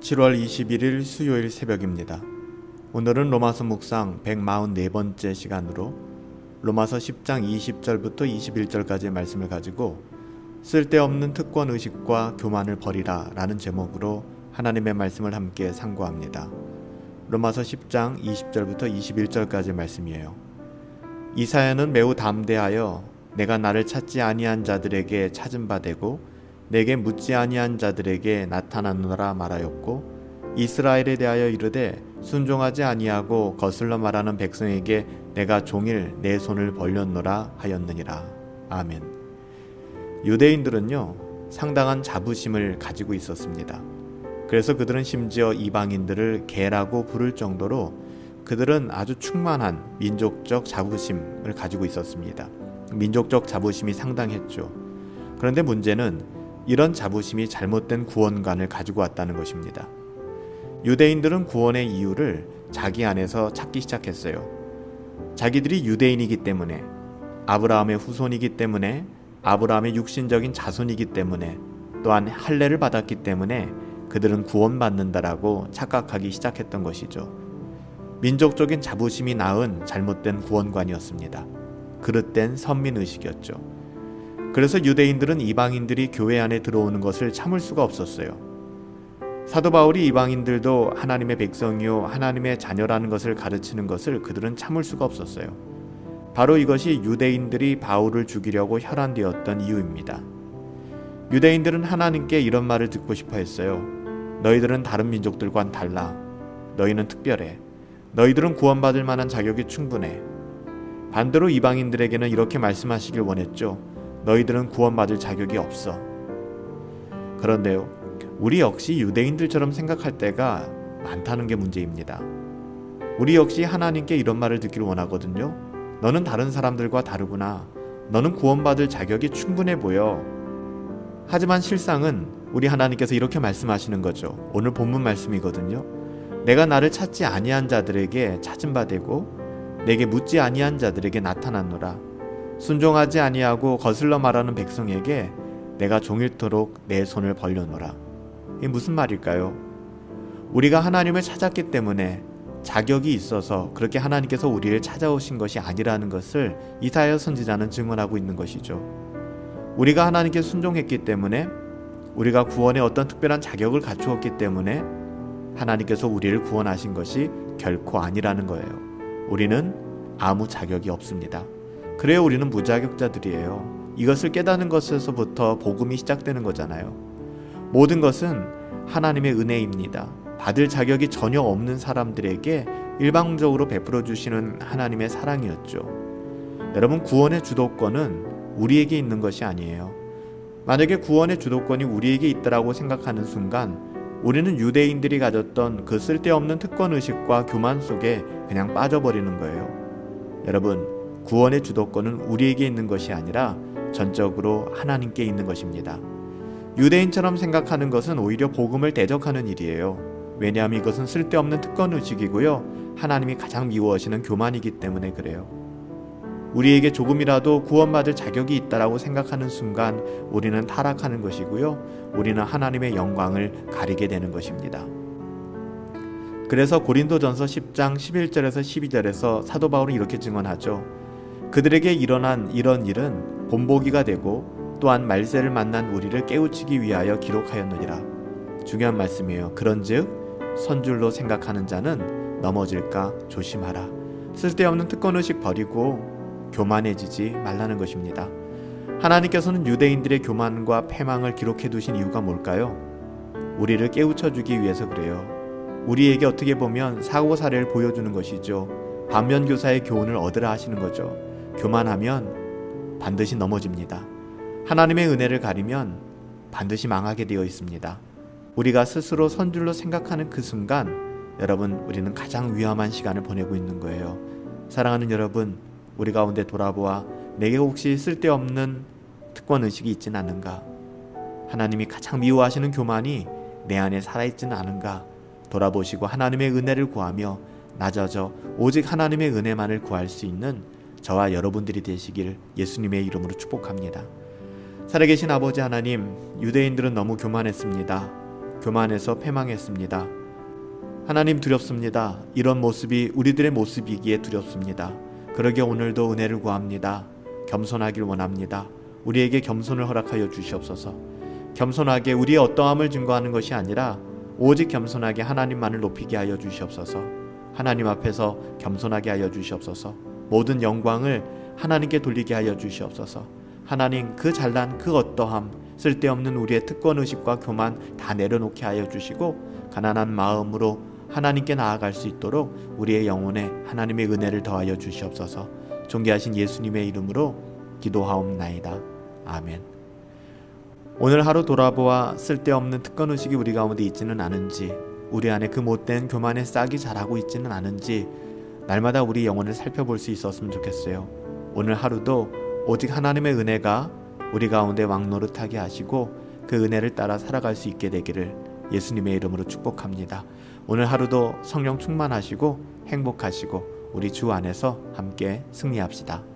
7월 21일 수요일 새벽입니다. 오늘은 로마서 묵상 144번째 시간으로 로마서 10장 20절부터 21절까지의 말씀을 가지고 쓸데없는 특권의식과 교만을 버리라 라는 제목으로 하나님의 말씀을 함께 상고합니다. 로마서 10장 20절부터 21절까지의 말씀이에요. 이 사연은 매우 담대하여 내가 나를 찾지 아니한 자들에게 찾은 바 되고 내게 묻지 아니한 자들에게 나타나노라 말하였고 이스라엘에 대하여 이르되 순종하지 아니하고 거슬러 말하는 백성에게 내가 종일 내 손을 벌렸노라 하였느니라. 아멘. 유대인들은요 상당한 자부심을 가지고 있었습니다. 그래서 그들은 심지어 이방인들을 개라고 부를 정도로 그들은 아주 충만한 민족적 자부심을 가지고 있었습니다. 민족적 자부심이 상당했죠. 그런데 문제는 이런 자부심이 잘못된 구원관을 가지고 왔다는 것입니다. 유대인들은 구원의 이유를 자기 안에서 찾기 시작했어요. 자기들이 유대인이기 때문에, 아브라함의 후손이기 때문에, 아브라함의 육신적인 자손이기 때문에, 또한 할례를 받았기 때문에 그들은 구원받는다라고 착각하기 시작했던 것이죠. 민족적인 자부심이 낳은 잘못된 구원관이었습니다. 그릇된 선민의식이었죠. 그래서 유대인들은 이방인들이 교회 안에 들어오는 것을 참을 수가 없었어요. 사도 바울이 이방인들도 하나님의 백성이요 하나님의 자녀라는 것을 가르치는 것을 그들은 참을 수가 없었어요. 바로 이것이 유대인들이 바울을 죽이려고 혈안되었던 이유입니다. 유대인들은 하나님께 이런 말을 듣고 싶어 했어요. 너희들은 다른 민족들과는 달라. 너희는 특별해. 너희들은 구원받을 만한 자격이 충분해. 반대로 이방인들에게는 이렇게 말씀하시길 원했죠. 너희들은 구원받을 자격이 없어. 그런데요, 우리 역시 유대인들처럼 생각할 때가 많다는 게 문제입니다. 우리 역시 하나님께 이런 말을 듣기를 원하거든요. 너는 다른 사람들과 다르구나. 너는 구원받을 자격이 충분해 보여. 하지만 실상은 우리 하나님께서 이렇게 말씀하시는 거죠. 오늘 본문 말씀이거든요. 내가 나를 찾지 아니한 자들에게 찾은 바 되고 내게 묻지 아니한 자들에게 나타났노라. 순종하지 아니하고 거슬러 말하는 백성에게 내가 종일토록 내 손을 벌려노라. 이게 무슨 말일까요? 우리가 하나님을 찾았기 때문에 자격이 있어서 그렇게 하나님께서 우리를 찾아오신 것이 아니라는 것을 이사야 선지자는 증언하고 있는 것이죠. 우리가 하나님께 순종했기 때문에, 우리가 구원에 어떤 특별한 자격을 갖추었기 때문에 하나님께서 우리를 구원하신 것이 결코 아니라는 거예요. 우리는 아무 자격이 없습니다. 그래요, 우리는 무자격자들이에요. 이것을 깨닫는 것에서부터 복음이 시작되는 거잖아요. 모든 것은 하나님의 은혜입니다. 받을 자격이 전혀 없는 사람들에게 일방적으로 베풀어 주시는 하나님의 사랑이었죠. 여러분, 구원의 주도권은 우리에게 있는 것이 아니에요. 만약에 구원의 주도권이 우리에게 있다고 생각하는 순간 우리는 유대인들이 가졌던 그 쓸데없는 특권의식과 교만 속에 그냥 빠져버리는 거예요. 여러분, 구원의 주도권은 우리에게 있는 것이 아니라 전적으로 하나님께 있는 것입니다. 유대인처럼 생각하는 것은 오히려 복음을 대적하는 일이에요. 왜냐하면 이것은 쓸데없는 특권의식이고요. 하나님이 가장 미워하시는 교만이기 때문에 그래요. 우리에게 조금이라도 구원받을 자격이 있다고 생각하는 순간 우리는 타락하는 것이고요. 우리는 하나님의 영광을 가리게 되는 것입니다. 그래서 고린도전서 10장 11절에서 12절에서 사도 바울은 이렇게 증언하죠. 그들에게 일어난 이런 일은 본보기가 되고 또한 말세를 만난 우리를 깨우치기 위하여 기록하였느니라. 중요한 말씀이에요. 그런즉 선줄로 생각하는 자는 넘어질까 조심하라. 쓸데없는 특권의식 버리고 교만해지지 말라는 것입니다. 하나님께서는 유대인들의 교만과 패망을 기록해 두신 이유가 뭘까요? 우리를 깨우쳐주기 위해서 그래요. 우리에게 어떻게 보면 사고사례를 보여주는 것이죠. 반면교사의 교훈을 얻으라 하시는 거죠. 교만하면 반드시 넘어집니다. 하나님의 은혜를 가리면 반드시 망하게 되어 있습니다. 우리가 스스로 선줄로 생각하는 그 순간 여러분, 우리는 가장 위험한 시간을 보내고 있는 거예요. 사랑하는 여러분, 우리 가운데 돌아보아 내게 혹시 쓸데없는 특권의식이 있진 않은가? 하나님이 가장 미워하시는 교만이 내 안에 살아있지는 않은가? 돌아보시고 하나님의 은혜를 구하며 낮아져 오직 하나님의 은혜만을 구할 수 있는 저와 여러분들이 되시길 예수님의 이름으로 축복합니다. 살아계신 아버지 하나님, 유대인들은 너무 교만했습니다. 교만해서 패망했습니다. 하나님 두렵습니다. 이런 모습이 우리들의 모습이기에 두렵습니다. 그러기에 오늘도 은혜를 구합니다. 겸손하길 원합니다. 우리에게 겸손을 허락하여 주시옵소서. 겸손하게 우리의 어떠함을 증거하는 것이 아니라 오직 겸손하게 하나님만을 높이게 하여 주시옵소서. 하나님 앞에서 겸손하게 하여 주시옵소서. 모든 영광을 하나님께 돌리게 하여 주시옵소서. 하나님, 그 잘난 그 어떠함, 쓸데없는 우리의 특권의식과 교만 다 내려놓게 하여 주시고 가난한 마음으로 하나님께 나아갈 수 있도록 우리의 영혼에 하나님의 은혜를 더하여 주시옵소서. 존귀하신 예수님의 이름으로 기도하옵나이다. 아멘. 오늘 하루 돌아보아 쓸데없는 특권의식이 우리 가운데 있지는 않은지, 우리 안에 그 못된 교만의 싹이 자라고 있지는 않은지 날마다 우리 영혼을 살펴볼 수 있었으면 좋겠어요. 오늘 하루도 오직 하나님의 은혜가 우리 가운데 왕노릇하게 하시고 그 은혜를 따라 살아갈 수 있게 되기를 예수님의 이름으로 축복합니다. 오늘 하루도 성령 충만하시고 행복하시고 우리 주 안에서 함께 승리합시다.